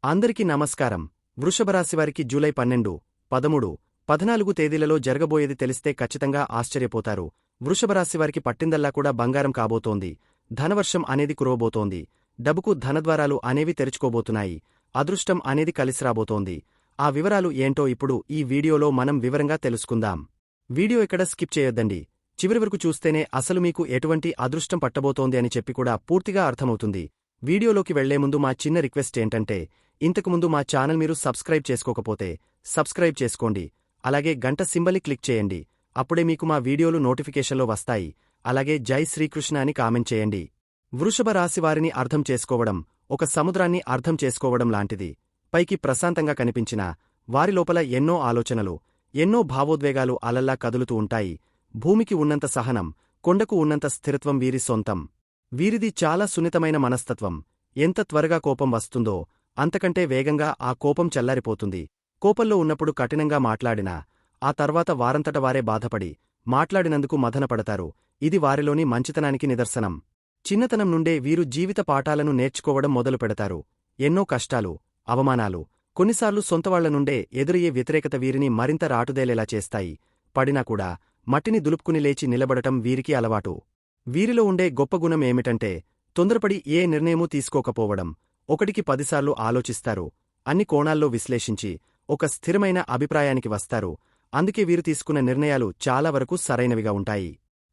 అందరికీ నమస్కారం. వృషభరాశివారికి జూలై 12, 13, 14 తేదీలలో జరగబోయేది తెలిస్తే ఖచ్చితంగా ఆశ్చర్యపోతారు. వృషభరాశివారికి పట్టిందల్లా కూడా బంగారం కాబోతోంది. ధనవర్షం అనేది కురవబోతోంది. డబ్బుకు ధనద్వారాలు అనేవి తెరుచుకోబోతున్నాయి. అదృష్టం అనేది కలిసిరాబోతోంది. ఆ వివరాలు ఏంటో ఇప్పుడు ఈ వీడియోలో మనం వివరంగా తెలుసుకుందాం. వీడియో ఇక్కడ స్కిప్ చేయొద్దండి. చివరి వరకు చూస్తేనే అసలు మీకు ఎటువంటి అదృష్టం పట్టబోతోంది అని చెప్పి కూడా పూర్తిగా అర్థమవుతుంది. వీడియోలోకి వెళ్లే ముందు మా చిన్న రిక్వెస్ట్ ఏంటంటే, ఇంతకుముందు మా ఛానల్ మీరు సబ్స్క్రైబ్ చేసుకోకపోతే సబ్స్క్రైబ్ చేసుకోండి. అలాగే గంట సింబల్ని క్లిక్ చేయండి. అప్పుడే మీకు మా వీడియోలు నోటిఫికేషన్లో వస్తాయి. అలాగే జై శ్రీకృష్ణ అని కామెంట్ చేయండి. వృషభ రాశివారిని అర్థం చేసుకోవడం ఒక సముద్రాన్ని అర్థం చేసుకోవడం లాంటిది. పైకి ప్రశాంతంగా కనిపించినా వారి లోపల ఎన్నో ఆలోచనలు, ఎన్నో భావోద్వేగాలు అలల్లా కదులుతూ ఉంటాయి. భూమికి ఉన్నంత సహనం, కొండకు ఉన్నంత స్థిరత్వం వీరి సొంతం. వీరిది చాలా సున్నితమైన మనస్తత్వం. ఎంత త్వరగా కోపం వస్తుందో అంతకంటే వేగంగా ఆ కోపం చల్లారిపోతుంది. కోపంలో ఉన్నప్పుడు కఠినంగా మాట్లాడినా ఆ తర్వాత వారంతట వారే బాధపడి మాట్లాడినందుకు మదనపడతారు. ఇది వారిలోని మంచితనానికి నిదర్శనం. చిన్నతనం నుండే వీరు జీవిత పాఠాలను నేర్చుకోవడం మొదలుపెడతారు. ఎన్నో కష్టాలు, అవమానాలు, కొన్నిసార్లు సొంతవాళ్ల నుండే ఎదురయ్యే వ్యతిరేకత వీరిని మరింత రాటుదేలేలా చేస్తాయి. పడినా కూడా మట్టిని దులుపుకుని లేచి నిలబడటం వీరికి అలవాటు. వీరిలో ఉండే గొప్ప గుణం ఏమిటంటే, తొందరపడి ఏ నిర్ణయమూ తీసుకోకపోవడం. ఒకటికి 10 సార్లు ఆలోచిస్తారు. అన్ని కోణాల్లో విశ్లేషించి ఒక స్థిరమైన అభిప్రాయానికి వస్తారు. అందుకే వీరు తీసుకున్న నిర్ణయాలు చాలా వరకు సరైనవిగా ఉంటాయి.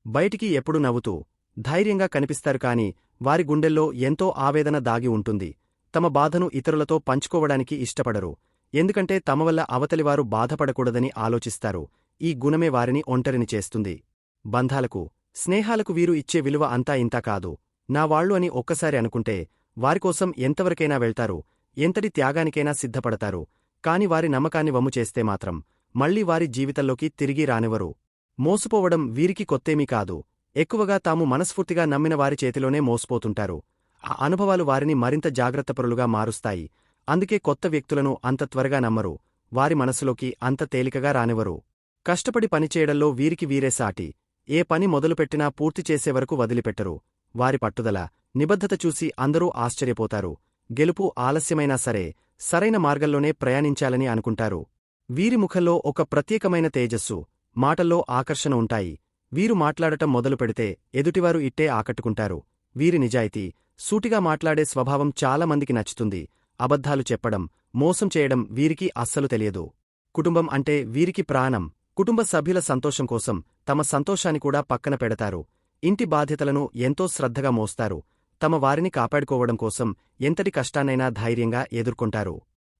బయటికి ఎప్పుడు నవ్వుతూ, ధైర్యంగా కనిపిస్తారు కాని వారి గుండెల్లో ఎంతో ఆవేదన దాగి ఉంటుంది. తమ బాధను ఇతరులతో పంచుకోవడానికి ఇష్టపడరు. ఎందుకంటే తమ వల్ల అవతలివారు బాధపడకూడదని ఆలోచిస్తారు. ఈ గుణమే వారిని ఒంటరిని చేస్తుంది. బంధాలకు, స్నేహాలకు వీరు ఇచ్చే విలువ అంతా ఇంతా కాదు. నా వాళ్లు అని ఒక్కసారి అనుకుంటే వారికోసం ఎంతవరకైనా వెళ్తారు, ఎంతటి త్యాగానికైనా సిద్ధపడతారు. కాని వారి నమ్మకాన్ని వమ్ము చేస్తే మాత్రం మళ్లీ వారి జీవితంలోకి తిరిగి రానివ్వరు. మోసపోవడం వీరికి కొత్తేమీ కాదు. ఎక్కువగా తాము మనస్ఫూర్తిగా నమ్మిన వారి చేతిలోనే మోసపోతుంటారు. ఆ అనుభవాలు వారిని మరింత జాగ్రత్తపరులుగా మారుస్తాయి. అందుకే కొత్త వ్యక్తులను అంత త్వరగా నమ్మరు. వారి మనసులోకి అంత తేలికగా రానివ్వరు. కష్టపడి పనిచేయడంలో వీరికి వీరే సాటి. ఏ పని మొదలుపెట్టినా పూర్తి చేసేవరకు వదిలిపెట్టరు. వారి పట్టుదల, నిబద్ధత చూసి అందరూ ఆశ్చర్యపోతారు. గెలుపు ఆలస్యమైనా సరే సరైన మార్గంలోనే ప్రయాణించాలని అనుకుంటారు. వీరి ముఖంలో ఒక ప్రత్యేకమైన తేజస్సు, మాటల్లో ఆకర్షణ ఉంటాయి. వీరు మాట్లాడటం మొదలుపెడితే ఎదుటివారు ఇట్టే ఆకట్టుకుంటారు. వీరి నిజాయితీ, సూటిగా మాట్లాడే స్వభావం చాలా మందికి నచ్చుతుంది. అబద్ధాలు చెప్పడం, మోసం చేయడం వీరికి అస్సలు తెలియదు. కుటుంబం అంటే వీరికి ప్రాణం. కుటుంబ సభ్యుల సంతోషం కోసం తమ సంతోషాన్ని కూడా పక్కన పెడతారు. ఇంటి బాధ్యతలను ఎంతో శ్రద్ధగా మోస్తారు. తమ వారిని కాపాడుకోవడం కోసం ఎంతటి కష్టాన్నైనా ధైర్యంగా ఎదుర్కొంటారు.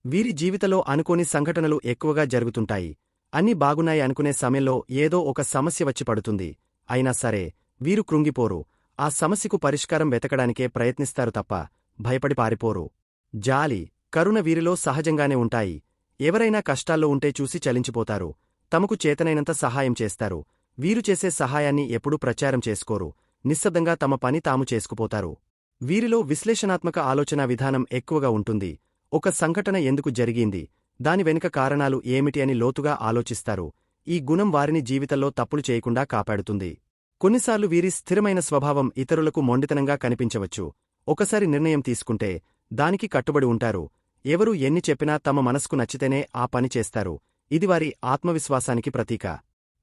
వీరి జీవితంలో అనుకోని సంఘటనలు ఎక్కువగా జరుగుతుంటాయి. అన్నీ బాగున్నాయి అనుకునే సమయంలో ఏదో ఒక సమస్య వచ్చి పడుతుంది. అయినా సరే వీరు కృంగిపోరు. ఆ సమస్యకు పరిష్కారం వెతకడానికే ప్రయత్నిస్తారు తప్ప భయపడి పారిపోరు. జాలి, కరుణ వీరిలో సహజంగానే ఉంటాయి. ఎవరైనా కష్టాల్లో ఉంటే చూసి చలించిపోతారు. తమకు చేతనైనంత సహాయం చేస్తారు. వీరు చేసే సహాయాన్ని ఎప్పుడూ ప్రచారం చేసుకోరు. నిశ్శబ్దంగా తమ పని తాము చేసుకుపోతారు. వీరిలో విశ్లేషణాత్మక ఆలోచనా విధానం ఎక్కువగా ఉంటుంది. ఒక సంఘటన ఎందుకు జరిగింది, దాని వెనుక కారణాలు ఏమిటి అని లోతుగా ఆలోచిస్తారు. ఈ గుణం వారిని జీవితంలో తప్పులు చేయకుండా కాపాడుతుంది. కొన్నిసార్లు వీరి స్థిరమైన స్వభావం ఇతరులకు మొండితనంగా కనిపించవచ్చు. ఒకసారి నిర్ణయం తీసుకుంటే దానికి కట్టుబడి ఉంటారు. ఎవరు ఎన్ని చెప్పినా తమ మనసుకు నచ్చితేనే ఆ పని చేస్తారు. ఇది వారి ఆత్మవిశ్వాసానికి ప్రతీక.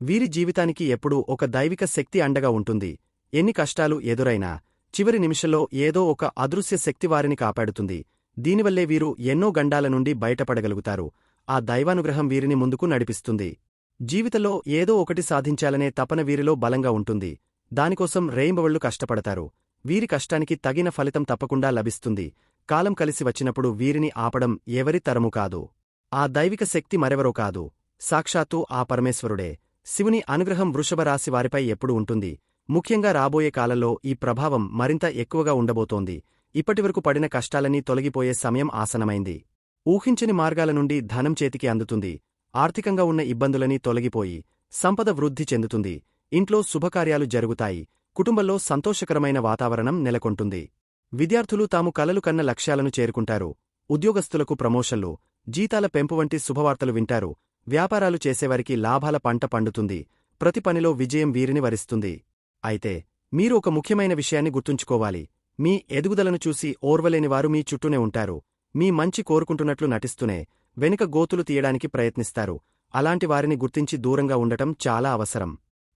వీరి జీవితానికి ఎప్పుడూ ఒక దైవిక శక్తి అండగా ఉంటుంది. ఎన్ని కష్టాలు ఎదురైనా చివరి నిమిషంలో ఏదో ఒక అదృశ్య శక్తి వారిని కాపాడుతుంది. దీనివల్లే వీరు ఎన్నో గండాల నుండి బయటపడగలుగుతారు. ఆ దైవానుగ్రహం వీరిని ముందుకు నడిపిస్తుంది. జీవితంలో ఏదో ఒకటి సాధించాలనే తపన వీరిలో బలంగా ఉంటుంది. దానికోసం రేయింబవళ్లు కష్టపడతారు. వీరి కష్టానికి తగిన ఫలితం తప్పకుండా లభిస్తుంది. కాలం కలిసి వచ్చినప్పుడు వీరిని ఆపడం ఎవరి తరమూ కాదు. ఆ దైవిక శక్తి మరెవరో కాదు, సాక్షాత్తూ ఆ పరమేశ్వరుడే. శివుని అనుగ్రహం వృషభ రాశి వారిపై ఎప్పుడు ఉంటుంది. ముఖ్యంగా రాబోయే కాలంలో ఈ ప్రభావం మరింత ఎక్కువగా ఉండబోతోంది. ఇప్పటివరకు పడిన కష్టాలన్నీ తొలగిపోయే సమయం ఆసనమైంది. ఊహించని మార్గాల నుండి ధనం చేతికి అందుతుంది. ఆర్థికంగా ఉన్న ఇబ్బందులనీ తొలగిపోయి సంపద వృద్ధి చెందుతుంది. ఇంట్లో శుభకార్యాలు జరుగుతాయి. కుటుంబంలో సంతోషకరమైన వాతావరణం నెలకొంటుంది. విద్యార్థులు తాము కలలు కన్న లక్ష్యాలను చేరుకుంటారు. ఉద్యోగస్తులకు ప్రమోషన్లు, జీతాల పెంపు వంటి శుభవార్తలు వింటారు. వ్యాపారాలు చేసేవారికి లాభాల పంట పండుతుంది. ప్రతి పనిలో విజయం వీరిని వరిస్తుంది. అయితే మీరు ఒక ముఖ్యమైన విషయాన్ని గుర్తుంచుకోవాలి. మీ ఎదుగుదలను చూసి ఓర్వలేనివారు మీ చుట్టూనే ఉంటారు. మీ మంచి కోరుకుంటున్నట్లు నటిస్తూనే వెనుక గోతులు తీయడానికి ప్రయత్నిస్తారు. అలాంటి వారిని గుర్తించి దూరంగా ఉండటం చాలా అవసరం.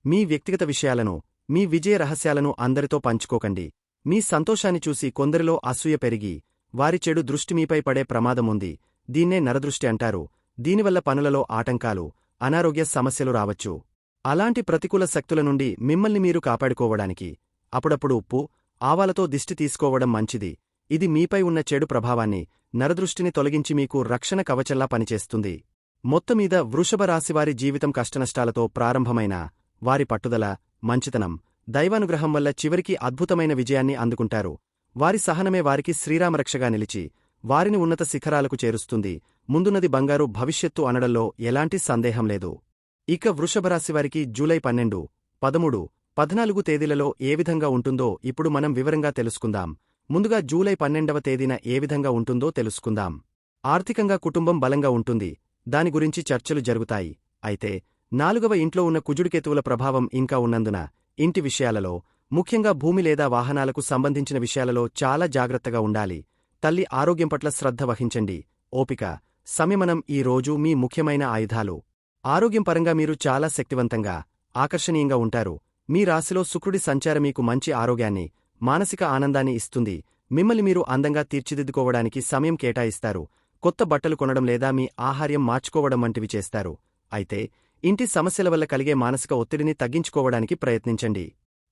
మీ వ్యక్తిగత విషయాలను, మీ విజయ రహస్యాలను అందరితో పంచుకోకండి. మీ సంతోషాన్ని చూసి కొందరిలో అసూయ పెరిగి వారి చెడు దృష్టి మీపై పడే ప్రమాదముంది. దీన్నే నరదృష్టి అంటారు. దీనివల్ల పనులలో ఆటంకాలు, అనారోగ్య సమస్యలు రావచ్చు. అలాంటి ప్రతికూల శక్తుల నుండి మిమ్మల్ని మీరు కాపాడుకోవడానికి అప్పుడప్పుడు ఉప్పు, ఆవాలతో దిష్టి తీసుకోవడం మంచిది. ఇది మీపై ఉన్న చెడు ప్రభావాన్ని, నరదృష్టిని తొలగించి మీకు రక్షణ కవచంలా పనిచేస్తుంది. మొత్తమీద వృషభ రాశివారి జీవితం కష్టనష్టాలతో ప్రారంభమైన వారి పట్టుదల, మంచితనం, దైవానుగ్రహం వల్ల చివరికి అద్భుతమైన విజయాన్ని అందుకుంటారు. వారి సహనమే వారికి శ్రీరామరక్షగా నిలిచి వారిని ఉన్నత శిఖరాలకు చేరుస్తుంది. ముందున్నది బంగారు భవిష్యత్తు అనడంలో ఎలాంటి సందేహం లేదు. ఇక వృషభరాశివారికి జూలై 12, 13, 14 తేదీలలో ఏ విధంగా ఉంటుందో ఇప్పుడు మనం వివరంగా తెలుసుకుందాం. ముందుగా జూలై 12వ తేదీన ఏ విధంగా ఉంటుందో తెలుసుకుందాం. ఆర్థికంగా కుటుంబం బలంగా ఉంటుంది. దాని గురించి చర్చలు జరుగుతాయి. అయితే 4వ ఇంట్లో ఉన్న కుజుడికేతువుల ప్రభావం ఇంకా ఉన్నందున ఇంటి విషయాలలో, ముఖ్యంగా భూమి లేదా వాహనాలకు సంబంధించిన విషయాలలో చాలా జాగ్రత్తగా ఉండాలి. తల్లి ఆరోగ్యం పట్ల శ్రద్ధ వహించండి. ఓపిక, సంయమనం ఈ రోజు మీ ముఖ్యమైన ఆయుధాలు. ఆరోగ్యం పరంగా మీరు చాలా శక్తివంతంగా, ఆకర్షణీయంగా ఉంటారు. మీ రాశిలో శుక్రుడి సంచారం మీకు మంచి ఆరోగ్యాన్ని, మానసిక ఆనందాన్ని ఇస్తుంది. మిమ్మల్ని మీరు అందంగా తీర్చిదిద్దుకోవడానికి సమయం కేటాయిస్తారు. కొత్త బట్టలు కొనడం లేదా మీ ఆహార్యం మార్చుకోవడం వంటివి చేస్తారు. అయితే ఇంటి సమస్యల వల్ల కలిగే మానసిక ఒత్తిడిని తగ్గించుకోవడానికి ప్రయత్నించండి.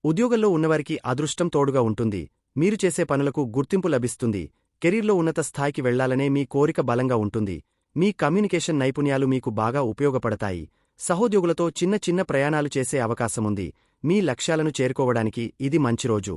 ఉద్యోగంలో ఉన్నవారికి అదృష్టం తోడుగా ఉంటుంది. మీరు చేసే పనులకు గుర్తింపు లభిస్తుంది. కెరీర్లో ఉన్నత స్థాయికి వెళ్లాలనే మీ కోరిక బలంగా ఉంటుంది. మీ కమ్యూనికేషన్ నైపుణ్యాలు మీకు బాగా ఉపయోగపడతాయి. సహోద్యోగులతో చిన్న చిన్న ప్రయాణాలు చేసే అవకాశముంది. మీ లక్ష్యాలను చేరుకోవడానికి ఇది మంచి రోజు.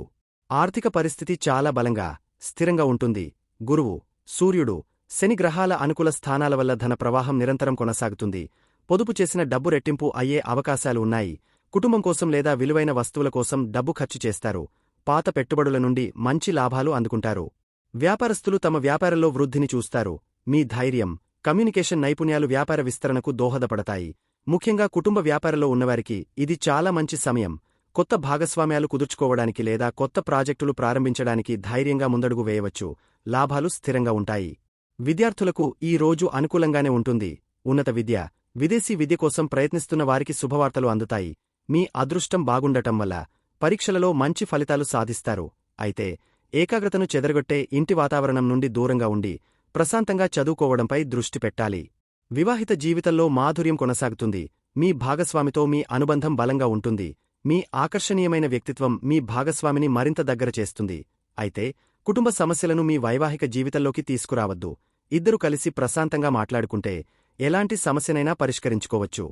ఆర్థిక పరిస్థితి చాలా బలంగా, స్థిరంగా ఉంటుంది. గురువు, సూర్యుడు, శని గ్రహాల అనుకూల స్థానాల వల్ల ధన ప్రవాహం నిరంతరం కొనసాగుతుంది. పొదుపు చేసిన డబ్బు రెట్టింపు అయ్యే అవకాశాలు ఉన్నాయి. కుటుంబం కోసం లేదా విలువైన వస్తువుల కోసం డబ్బు ఖర్చు చేస్తారు. పాత పెట్టుబడుల నుండి మంచి లాభాలు అందుకుంటారు. వ్యాపారస్తులు తమ వ్యాపారంలో వృద్ధిని చూస్తారు. మీ ధైర్యం, కమ్యూనికేషన్ నైపుణ్యాలు వ్యాపార విస్తరణకు దోహదపడతాయి. ముఖ్యంగా కుటుంబ వ్యాపారంలో ఉన్నవారికి ఇది చాలా మంచి సమయం. కొత్త భాగస్వామ్యాలు కుదుర్చుకోవడానికి లేదా కొత్త ప్రాజెక్టులు ప్రారంభించడానికి ధైర్యంగా ముందడుగు వేయవచ్చు. లాభాలు స్థిరంగా ఉంటాయి. విద్యార్థులకు ఈ రోజు అనుకూలంగానే ఉంటుంది. ఉన్నత విద్య, విదేశీ విద్య కోసం ప్రయత్నిస్తున్న వారికి శుభవార్తలు అందుతాయి. మీ అదృష్టం బాగుండటం వల్ల పరీక్షలలో మంచి ఫలితాలు సాధిస్తారు. అయితే ఏకాగ్రతను చెదరగొట్టే ఇంటి వాతావరణం నుండి దూరంగా ఉండి ప్రశాంతంగా చదువుకోవడంపై దృష్టి పెట్టాలి. వివాహిత జీవితంలో మాధుర్యం కొనసాగుతుంది. మీ భాగస్వామితో మీ అనుబంధం బలంగా ఉంటుంది. మీ ఆకర్షణీయమైన వ్యక్తిత్వం మీ భాగస్వామిని మరింత దగ్గర చేస్తుంది. అయితే కుటుంబ సమస్యలను మీ వైవాహిక జీవితంలోకి తీసుకురావద్దు. ఇద్దరు కలిసి ప్రశాంతంగా మాట్లాడుకుంటే ఎలాంటి సమస్యనైనా పరిష్కరించుకోవచ్చు.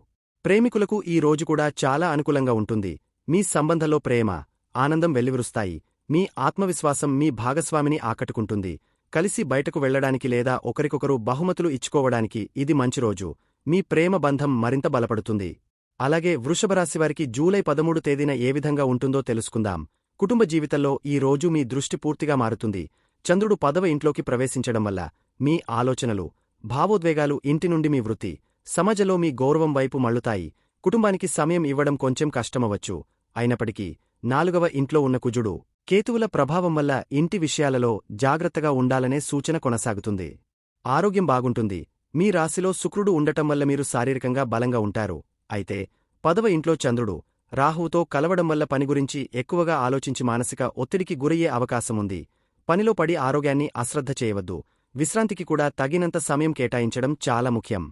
ప్రేమికులకు ఈ రోజు కూడా చాలా అనుకూలంగా ఉంటుంది. మీ సంబంధంలో ప్రేమ, ఆనందం వెల్లివిరుస్తాయి. మీ ఆత్మవిశ్వాసం మీ భాగస్వామిని ఆకట్టుకుంటుంది. కలిసి బయటకు వెళ్లడానికి లేదా ఒకరికొకరు బహుమతులు ఇచ్చుకోవడానికి ఇది మంచి రోజు. మీ ప్రేమ బంధం మరింత బలపడుతుంది. అలాగే వృషభరాశివారికి జూలై 13 తేదీన ఏ విధంగా ఉంటుందో తెలుసుకుందాం. కుటుంబ జీవితంలో ఈ రోజు మీ దృష్టి పూర్తిగా మారుతుంది. చంద్రుడు 10వ ఇంట్లోకి ప్రవేశించడం వల్ల మీ ఆలోచనలు, భావోద్వేగాలు ఇంటి నుండి మీ వృత్తి, సమాజంలో మీ గౌరవం వైపు మళ్లుతాయి. కుటుంబానికి సమయం ఇవ్వడం కొంచెం కష్టమవచ్చు. అయినప్పటికీ 4వ ఇంట్లో ఉన్న కుజుడు, కేతువుల ప్రభావం వల్ల ఇంటి విషయాలలో జాగ్రత్తగా ఉండాలనే సూచన కొనసాగుతుంది. ఆరోగ్యం బాగుంటుంది. మీ రాశిలో శుక్రుడు ఉండటం వల్ల మీరు శారీరకంగా బలంగా ఉంటారు. అయితే 10వ ఇంట్లో చంద్రుడు, రాహువుతో కలవడం వల్ల పని గురించి ఎక్కువగా ఆలోచించి మానసిక ఒత్తిడికి గురయ్యే అవకాశముంది. పనిలో పడి ఆరోగ్యాన్ని అశ్రద్ధ చేయవద్దు. విశ్రాంతికి కూడా తగినంత సమయం కేటాయించడం చాలా ముఖ్యం.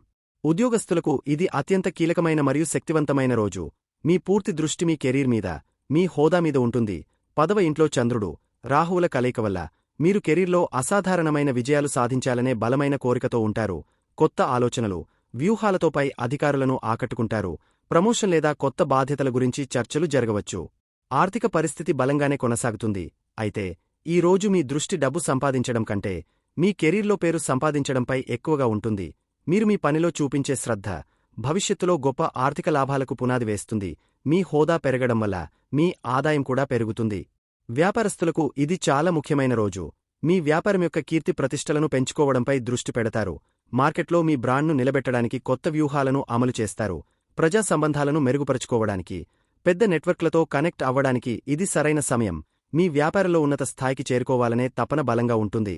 ఉద్యోగస్తులకు ఇది అత్యంత కీలకమైన మరియు శక్తివంతమైన రోజు. మీ పూర్తి దృష్టి మీ కెరీర్ మీద, మీ హోదా మీద ఉంటుంది. 10వ ఇంట్లో చంద్రుడు, రాహువుల కలయిక వల్ల మీరు కెరీర్లో అసాధారణమైన విజయాలు సాధించాలనే బలమైన కోరికతో ఉంటారు. కొత్త ఆలోచనలు, వ్యూహాలతోపై అధికారులను ఆకట్టుకుంటారు. ప్రమోషన్ లేదా కొత్త బాధ్యతల గురించి చర్చలు జరగవచ్చు. ఆర్థిక పరిస్థితి బలంగానే కొనసాగుతుంది. అయితే ఈ రోజు మీ దృష్టి డబ్బు సంపాదించడం కంటే మీ కెరీర్లో పేరు సంపాదించడంపై ఎక్కువగా ఉంటుంది. మీరు మీ పనిలో చూపించే శ్రద్ధ భవిష్యత్తులో గొప్ప ఆర్థిక లాభాలకు పునాది వేస్తుంది. మీ హోదా పెరగడం వల్ల మీ ఆదాయం కూడా పెరుగుతుంది. వ్యాపారస్తులకు ఇది చాలా ముఖ్యమైన రోజు. మీ వ్యాపారం యొక్క కీర్తి ప్రతిష్టలను పెంచుకోవడంపై దృష్టి పెడతారు. మార్కెట్లో మీ బ్రాండ్ను నిలబెట్టడానికి కొత్త వ్యూహాలను అమలు చేస్తారు. ప్రజా సంబంధాలను మెరుగుపరుచుకోవడానికి, పెద్ద నెట్వర్క్లతో కనెక్ట్ అవ్వడానికి ఇది సరైన సమయం. మీ వ్యాపారంలో ఉన్నత స్థాయికి చేరుకోవాలనే తపన బలంగా ఉంటుంది.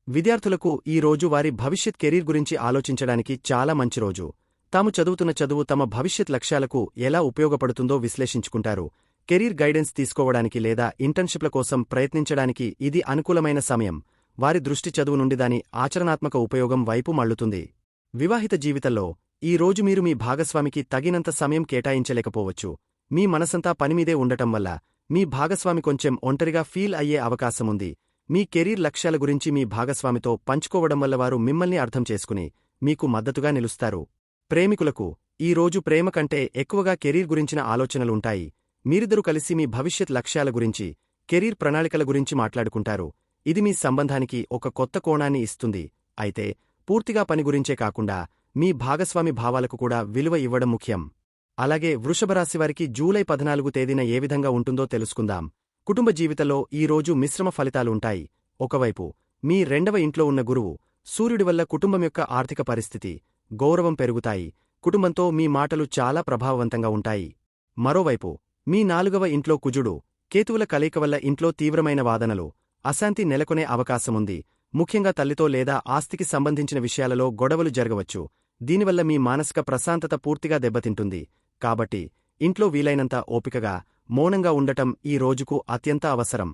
విద్యార్థులకు ఈ రోజు వారి భవిష్యత్ కెరీర్ గురించి ఆలోచించడానికి చాలా మంచి రోజు. తాము చదువుతున్న చదువు తమ భవిష్యత్ లక్ష్యాలకు ఎలా ఉపయోగపడుతుందో విశ్లేషించుకుంటారు. కెరీర్ గైడెన్స్ తీసుకోవడానికి లేదా ఇంటర్న్షిప్ల కోసం ప్రయత్నించడానికి ఇది అనుకూలమైన సమయం. వారి దృష్టి చదువు నుండి దాని ఆచరణాత్మక ఉపయోగం వైపు మళ్లుతుంది. వివాహిత జీవితంలో ఈ రోజు మీరు మీ భాగస్వామికి తగినంత సమయం కేటాయించలేకపోవచ్చు. మీ మనసంతా పనిమీదే ఉండటం వల్ల మీ భాగస్వామి కొంచెం ఒంటరిగా ఫీల్ అయ్యే అవకాశముంది. మీ కెరీర్ లక్ష్యాల గురించి మీ భాగస్వామితో పంచుకోవడం వల్ల వారు మిమ్మల్ని అర్థం చేసుకుని మీకు మద్దతుగా నిలుస్తారు. ప్రేమికులకు ఈ రోజు ప్రేమ కంటే ఎక్కువగా కెరీర్ గురించిన ఆలోచనలుంటాయి. మీరిద్దరూ కలిసి మీ భవిష్యత్ లక్ష్యాల గురించి, కెరీర్ ప్రణాళికల గురించి మాట్లాడుకుంటారు. ఇది మీ సంబంధానికి ఒక కొత్త కోణాన్ని ఇస్తుంది. అయితే పూర్తిగా పని గురించే కాకుండా మీ భాగస్వామి భావాలకు కూడా విలువ ఇవ్వడం ముఖ్యం. అలాగే వృషభరాశివారికి జూలై 14 తేదీన ఏ విధంగా ఉంటుందో తెలుసుకుందాం. కుటుంబ జీవితంలో ఈ రోజు మిశ్రమ ఫలితాలుంటాయి. ఒకవైపు మీ రెండవ ఇంట్లో ఉన్న గురువు, సూర్యుడి వల్ల కుటుంబం యొక్క ఆర్థిక పరిస్థితి, గౌరవం పెరుగుతాయి. కుటుంబంతో మీ మాటలు చాలా ప్రభావవంతంగా ఉంటాయి. మరోవైపు మీ 4వ ఇంట్లో కుజుడు, కేతువుల కలయిక వల్ల ఇంట్లో తీవ్రమైన వాదనలు, అశాంతి నెలకొనే అవకాశముంది. ముఖ్యంగా తల్లితో లేదా ఆస్తికి సంబంధించిన విషయాలలో గొడవలు జరగవచ్చు. దీనివల్ల మీ మానసిక ప్రశాంతత పూర్తిగా దెబ్బతింటుంది. కాబట్టి ఇంట్లో వీలైనంత ఓపికగా, మౌనంగా ఉండటం ఈ రోజుకు అత్యంత అవసరం.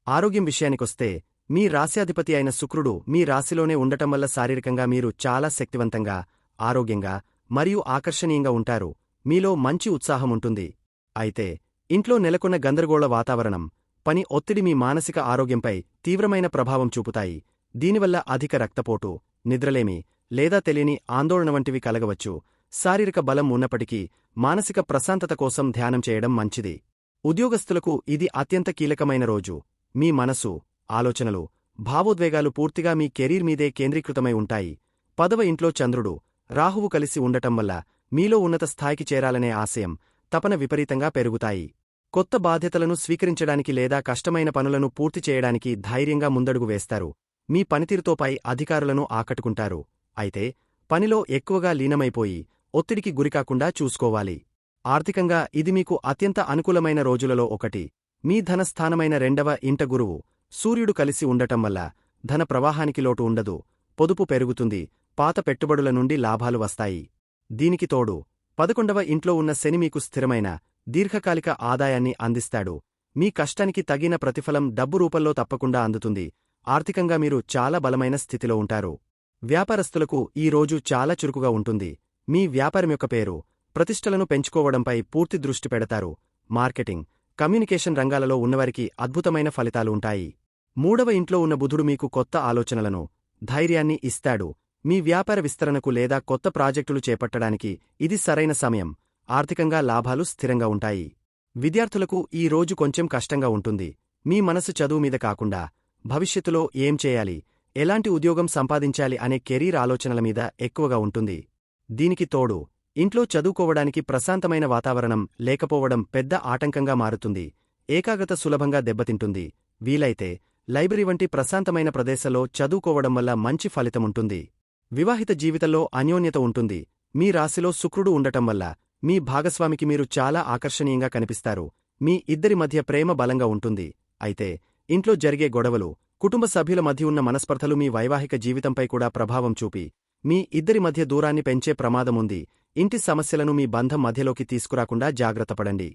ఆరోగ్యం విషయానికొస్తే మీ రాశ్యాధిపతి అయిన శుక్రుడు మీ రాశిలోనే ఉండటం వల్ల శారీరకంగా మీరు చాలా శక్తివంతంగా, ఆరోగ్యంగా మరియు ఆకర్షణీయంగా ఉంటారు. మీలో మంచి ఉత్సాహముంటుంది. అయితే ఇంట్లో నెలకొన్న గందరగోళ వాతావరణం, పని ఒత్తిడి మీ మానసిక ఆరోగ్యంపై తీవ్రమైన ప్రభావం చూపుతాయి. దీనివల్ల అధిక రక్తపోటు, నిద్రలేమి లేదా తెలియని ఆందోళన వంటివి కలగవచ్చు. శారీరక బలం ఉన్నప్పటికీ మానసిక ప్రశాంతత కోసం ధ్యానం చేయడం మంచిది. ఉద్యోగస్తులకు ఇది అత్యంత కీలకమైన రోజు. మీ మనసు, ఆలోచనలు, భావోద్వేగాలు పూర్తిగా మీ కెరీర్ మీదే కేంద్రీకృతమై ఉంటాయి. 10వ ఇంట్లో చంద్రుడు, రాహువు కలిసి ఉండటం వల్ల మీలో ఉన్నత స్థాయికి చేరాలనే ఆశయం, తపన విపరీతంగా పెరుగుతాయి. కొత్త బాధ్యతలను స్వీకరించడానికి లేదా కష్టమైన పనులను పూర్తి చేయడానికి ధైర్యంగా ముందడుగు వేస్తారు. మీ పనితీరుతోపై అధికారులను ఆకట్టుకుంటారు. అయితే పనిలో ఎక్కువగా లీనమైపోయి ఒత్తిడికి గురికాకుండా చూసుకోవాలి. ఆర్థికంగా ఇది మీకు అత్యంత అనుకూలమైన రోజులలో ఒకటి. మీ ధనస్థానమైన 2వ ఇంట గురువు, సూర్యుడు కలిసి ఉండటం వల్ల ధన ప్రవాహానికి లోటు ఉండదు. పొదుపు పెరుగుతుంది. పాత పెట్టుబడుల నుండి లాభాలు వస్తాయి. దీనికి తోడు 11వ ఇంట్లో ఉన్న శని మీకు స్థిరమైన, దీర్ఘకాలిక ఆదాయాన్ని అందిస్తాడు. మీ కష్టానికి తగిన ప్రతిఫలం డబ్బు రూపంలో తప్పకుండా అందుతుంది. ఆర్థికంగా మీరు చాలా బలమైన స్థితిలో ఉంటారు. వ్యాపారస్తులకు ఈ రోజు చాలా చురుకుగా ఉంటుంది. మీ వ్యాపారం యొక్క పేరు, ప్రతిష్టలను పెంచుకోవడంపై పూర్తి దృష్టి పెడతారు. మార్కెటింగ్, కమ్యూనికేషన్ రంగాలలో ఉన్నవారికి అద్భుతమైన ఫలితాలు ఉంటాయి. 3వ ఇంట్లో ఉన్న బుధుడు మీకు కొత్త ఆలోచనలను, ధైర్యాన్ని ఇస్తాడు. మీ వ్యాపార విస్తరణకు లేదా కొత్త ప్రాజెక్టులు చేపట్టడానికి ఇది సరైన సమయం. ఆర్థికంగా లాభాలు స్థిరంగా ఉంటాయి. విద్యార్థులకు ఈ రోజు కొంచెం కష్టంగా ఉంటుంది. మీ మనసు చదువు మీద కాకుండా భవిష్యత్తులో ఏం చేయాలి, ఎలాంటి ఉద్యోగం సంపాదించాలి అనే కెరీర్ ఆలోచనల మీద ఎక్కువగా ఉంటుంది. దీనికి తోడు ఇంట్లో చదువుకోవడానికి ప్రశాంతమైన వాతావరణం లేకపోవడం పెద్ద ఆటంకంగా మారుతుంది. ఏకాగ్రత సులభంగా దెబ్బతింటుంది. వీలైతే లైబ్రరీ వంటి ప్రశాంతమైన ప్రదేశంలో చదువుకోవడం వల్ల మంచి ఫలితముంటుంది. వివాహిత జీవితంలో అన్యోన్యత ఉంటుంది. మీ రాశిలో శుక్రుడు ఉండటం వల్ల మీ భాగస్వామికి మీరు చాలా ఆకర్షణీయంగా కనిపిస్తారు. మీ ఇద్దరి మధ్య ప్రేమ బలంగా ఉంటుంది. అయితే ఇంట్లో జరిగే గొడవలు, కుటుంబ సభ్యుల మధ్య ఉన్న మనస్పర్ధలు మీ వైవాహిక జీవితంపై కూడా ప్రభావం చూపి మీ ఇద్దరి మధ్య దూరాన్ని పెంచే ప్రమాదముంది. ఇంటి సమస్యలను మీ బంధం మధ్యలోకి తీసుకురాకుండా జాగ్రత్తపడండి.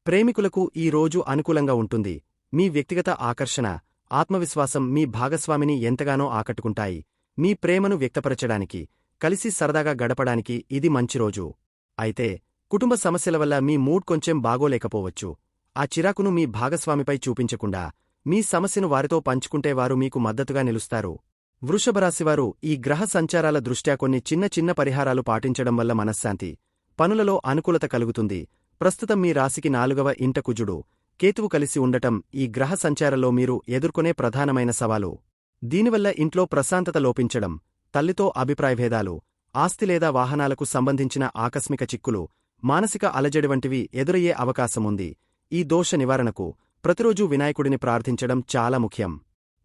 ప్రేమికులకు ఈ రోజు అనుకూలంగా ఉంటుంది. మీ వ్యక్తిగత ఆకర్షణ, ఆత్మవిశ్వాసం మీ భాగస్వామిని ఎంతగానో ఆకట్టుకుంటాయి. మీ ప్రేమను వ్యక్తపరచడానికి, కలిసి సరదాగా గడపడానికి ఇది మంచి రోజు. అయితే కుటుంబ సమస్యల వల్ల మీ మూడ్ కొంచెం బాగోలేకపోవచ్చు. ఆ చిరాకును మీ భాగస్వామిపై చూపించకుండా మీ సమస్యను వారితో పంచుకుంటే వారు మీకు మద్దతుగా నిలుస్తారు. వృషభరాశివారు ఈ గ్రహ సంచారాల దృష్ట్యా కొన్ని చిన్న చిన్న పరిహారాలు పాటించడం వల్ల మనశ్శాంతి, పనులలో అనుకూలత కలుగుతుంది. ప్రస్తుతం మీ రాశికి 4వ ఇంట కుజుడు, కేతువు కలిసి ఉండటం ఈ గ్రహ సంచారంలో మీరు ఎదుర్కొనే ప్రధానమైన సవాలు. దీనివల్ల ఇంట్లో ప్రశాంతత లోపించడం, తల్లితో అభిప్రాయభేదాలు, ఆస్తి లేదా వాహనాలకు సంబంధించిన ఆకస్మిక చిక్కులు, మానసిక అలజడి వంటివి ఎదురయ్యే అవకాశముంది. ఈ దోష నివారణకు ప్రతిరోజూ వినాయకుడిని ప్రార్థించడం చాలా ముఖ్యం.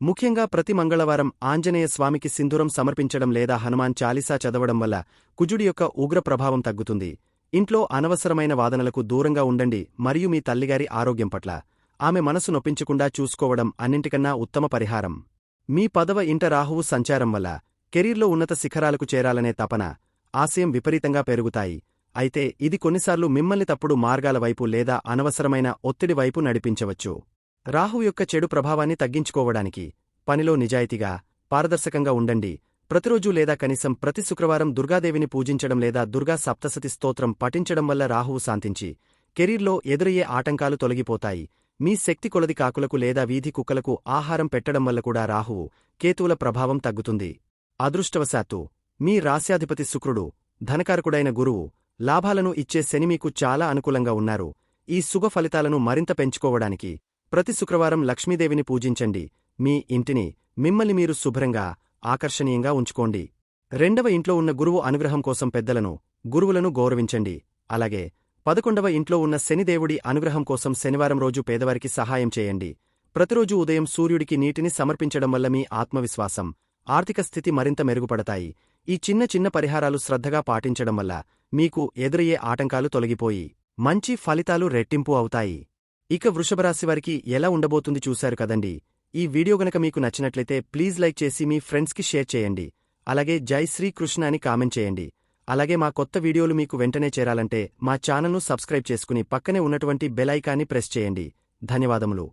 ముఖ్యంగా ప్రతి మంగళవారం ఆంజనేయ స్వామికి సింధూరం సమర్పించడం లేదా హనుమాన్ చాలీసా చదవడం వల్ల కుజుడి యొక్క ఉగ్ర ప్రభావం తగ్గుతుంది. ఇంట్లో అనవసరమైన వాదనలకు దూరంగా ఉండండి మరియు మీ తల్లిగారి ఆరోగ్యం పట్ల ఆమె మనసు నొప్పించకుండా చూసుకోవడం అన్నింటికన్నా ఉత్తమ పరిహారం. మీ 10వ ఇంట రాహువు సంచారం వల్ల కెరీర్లో ఉన్నత శిఖరాలకు చేరాలనే తపన, ఆశయం విపరీతంగా పెరుగుతాయి. అయితే ఇది కొన్నిసార్లు మిమ్మల్ని తప్పుడు మార్గాల వైపు లేదా అనవసరమైన ఒత్తిడి వైపు నడిపించవచ్చు. రాహువు యొక్క చెడు ప్రభావాన్ని తగ్గించుకోవడానికి పనిలో నిజాయితీగా, పారదర్శకంగా ఉండండి. ప్రతిరోజూ లేదా కనీసం ప్రతి శుక్రవారం దుర్గాదేవిని పూజించడం లేదా దుర్గా సప్తశతి స్తోత్రం పఠించడం వల్ల రాహువు శాంతించి కెరీర్లో ఎదురయ్యే ఆటంకాలు తొలగిపోతాయి. మీ శక్తి కొలది కాకులకు లేదా వీధి కుక్కలకు ఆహారం పెట్టడం వల్ల కూడా రాహువు, కేతువుల ప్రభావం తగ్గుతుంది. అదృష్టవశాత్తు మీ రాశ్యాధిపతి శుక్రుడు, ధనకారకుడైన గురువు, లాభాలను ఇచ్చే శని మీకు చాలా అనుకూలంగా ఉన్నారు. ఈ శుభ ఫలితాలను మరింత పెంచుకోవడానికి ప్రతి శుక్రవారం లక్ష్మీదేవిని పూజించండి. మీ ఇంటిని, మిమ్మల్ని మీరు శుభ్రంగా, ఆకర్షణీయంగా ఉంచుకోండి. 2వ ఇంట్లో ఉన్న గురువు అనుగ్రహం కోసం పెద్దలను, గురువులను గౌరవించండి. అలాగే 11వ ఇంట్లో ఉన్న శనిదేవుడి అనుగ్రహం కోసం శనివారం రోజు పేదవారికి సహాయం చేయండి. ప్రతిరోజు ఉదయం సూర్యుడికి నీటిని సమర్పించడం వల్ల మీ ఆత్మవిశ్వాసం, ఆర్థిక స్థితి మరింత మెరుగుపడతాయి. ఈ చిన్న చిన్న పరిహారాలు శ్రద్ధగా పాటించడం వల్ల మీకు ఎదురయ్యే ఆటంకాలు తొలగిపోయి మంచి ఫలితాలు రెట్టింపు అవుతాయి. ఇక వృషభరాశివారికి ఎలా ఉండబోతుంది చూశారు కదండి. ఈ వీడియో గనక మీకు నచ్చినట్లయితే ప్లీజ్ లైక్ చేసి మీ ఫ్రెండ్స్కి షేర్ చేయండి. అలాగే జై శ్రీకృష్ణ అని కామెంట్ చేయండి. అలాగే మా కొత్త వీడియోలు మీకు వెంటనే చేరాలంటే మా ఛానల్ను సబ్స్క్రైబ్ చేసుకుని పక్కనే ఉన్నటువంటి బెల్ ఐకాన్ని ప్రెస్ చేయండి. ధన్యవాదములు.